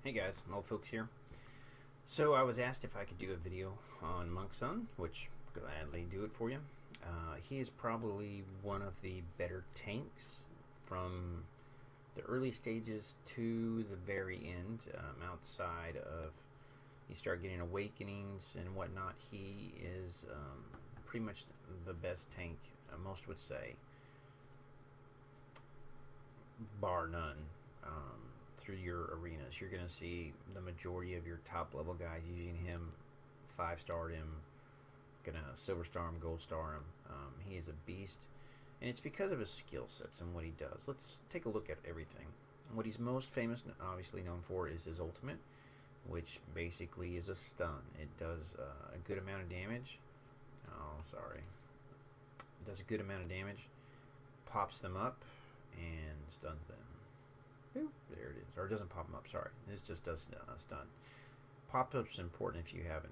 Hey guys, old folks here. So I was asked if I could do a video on Monk's Son, which gladly do it for you. He is probably one of the better tanks from the early stages to the very end. Outside of you start getting awakenings and whatnot, he is pretty much the best tank. Most would say, bar none. Through your arenas, you're going to see the majority of your top level guys using him, 5-starred him, gonna silver star him, gold star him. He is a beast, and it's because of his skill sets and what he does. Let's take a look at everything. What he's most famous, obviously known for, is his ultimate, which basically is a stun. It does a good amount of damage. Oh, sorry. It does a good amount of damage, pops them up, and stuns them. There it is. Or it doesn't pop them up, sorry. This just does stun. Pop-up's important if you have an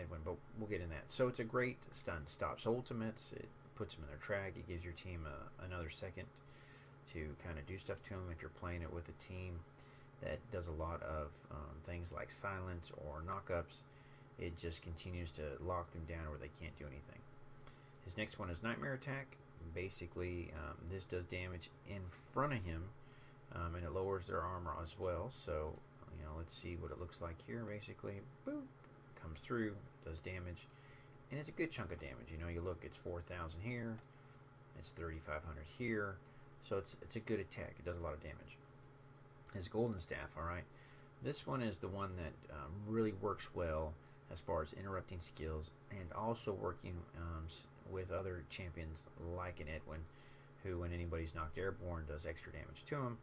Edwin, but we'll get in that. So it's a great stun. Stops ultimates. It puts them in their track. It gives your team another second to kind of do stuff to them if you're playing it with a team that does a lot of things like silence or knockups. It just continues to lock them down where they can't do anything. His next one is Nightmare Attack. Basically, this does damage in front of him, and it lowers their armor as well. So, let's see what it looks like here. Basically, boop, comes through, does damage, and it's a good chunk of damage. You look, it's 4,000 here, it's 3,500 here, so it's a good attack. It does a lot of damage. His Golden Staff, all right. This one is the one that really works well as far as interrupting skills and also working with other champions like an Edwin, who, when anybody's knocked airborne, does extra damage to him.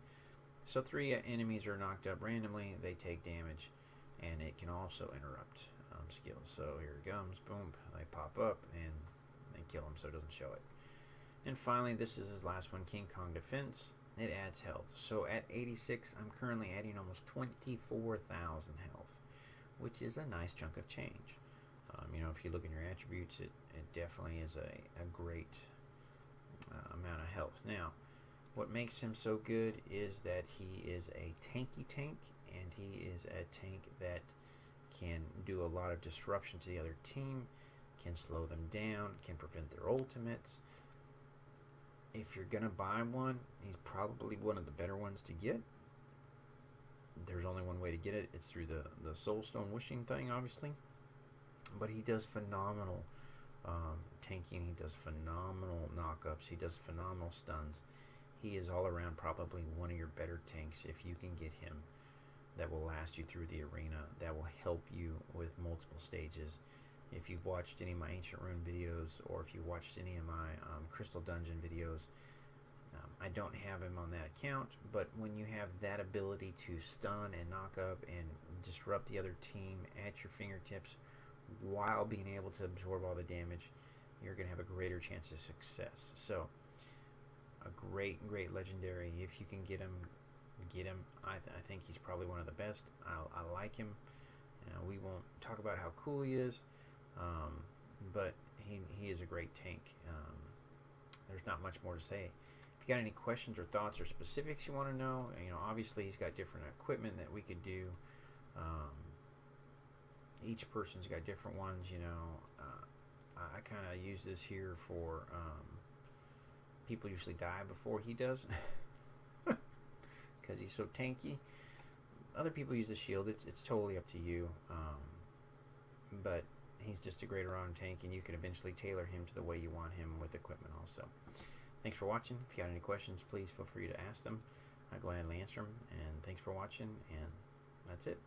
So 3 enemies are knocked up randomly, they take damage, and it can also interrupt skills. So here it comes, boom, they pop up and they kill him so it doesn't show it. And finally, this is his last one, King Kong Defense. It adds health. So at 86, I'm currently adding almost 24,000 health, which is a nice chunk of change. If you look in your attributes, it definitely is a great amount of health. Now, what makes him so good is that he is a tanky tank, and he is a tank that can do a lot of disruption to the other team, can slow them down, can prevent their ultimates. If you're going to buy one, he's probably one of the better ones to get. There's only one way to get it. It's through the Soulstone wishing thing, obviously. But he does phenomenal tanking. He does phenomenal knockups. He does phenomenal stuns. He is all around probably one of your better tanks if you can get him. That will last you through the arena. That will help you with multiple stages. If you've watched any of my Ancient Rune videos, or if you watched any of my Crystal Dungeon videos, I don't have him on that account, but when you have that ability to stun and knock up and disrupt the other team at your fingertips while being able to absorb all the damage, you're going to have a greater chance of success. So, a great legendary. If you can get him, get him. I think he's probably one of the best. I like him. We won't talk about how cool he is, but he is a great tank. There's not much more to say. If you got any questions or thoughts or specifics you want to know, obviously he's got different equipment that we could do. Each person's got different ones. I kind of use this here for people usually die before he does because he's so tanky. Other people use the shield. It's totally up to you, but he's just a great around tank, and you can eventually tailor him to the way you want him with equipment also. Thanks for watching. If you got any questions, please feel free to ask them. I'll gladly answer them. And thanks for watching, and that's it.